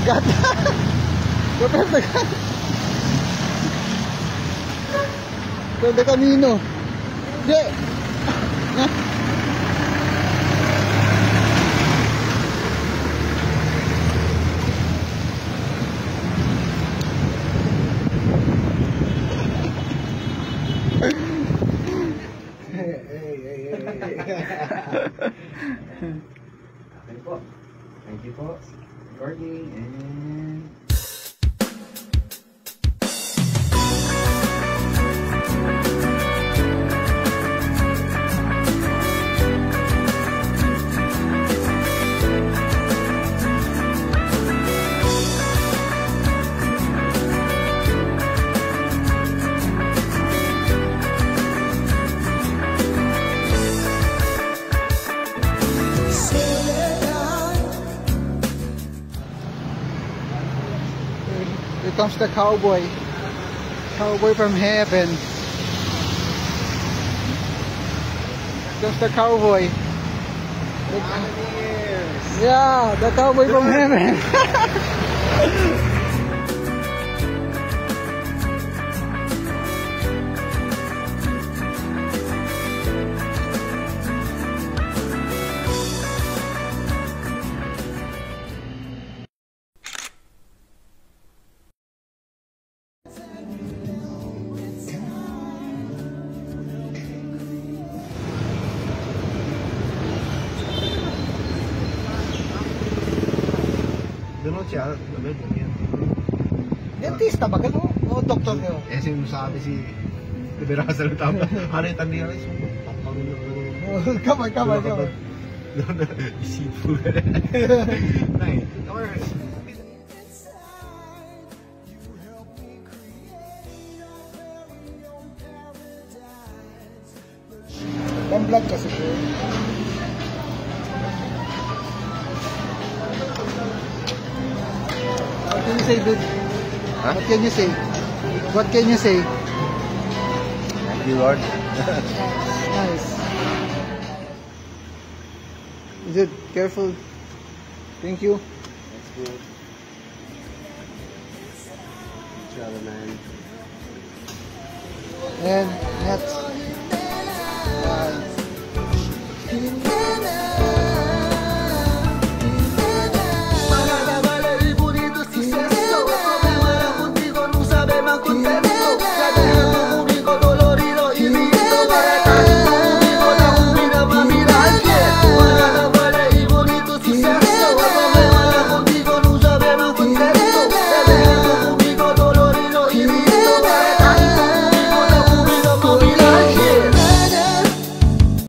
Gata. Roberto Gata. Roberto Camino. Hindi. Thank you po. Recording and... Here comes the cowboy. Cowboy from heaven. Here comes the cowboy. Yeah, the cowboy from heaven. Doon siya, Dentista ba? Gano'n? O doktor niyo? eh sinasabi si Liberaza ng tama. Ano yung tanda nila? Kamay. Isipo. Nay, kamay. Pang-vlog kasi po. What can you say, dude? Huh? What can you say? What can you say? Thank you, Lord. Nice. Dude, careful. Thank you. That's good. Good job, man. And next.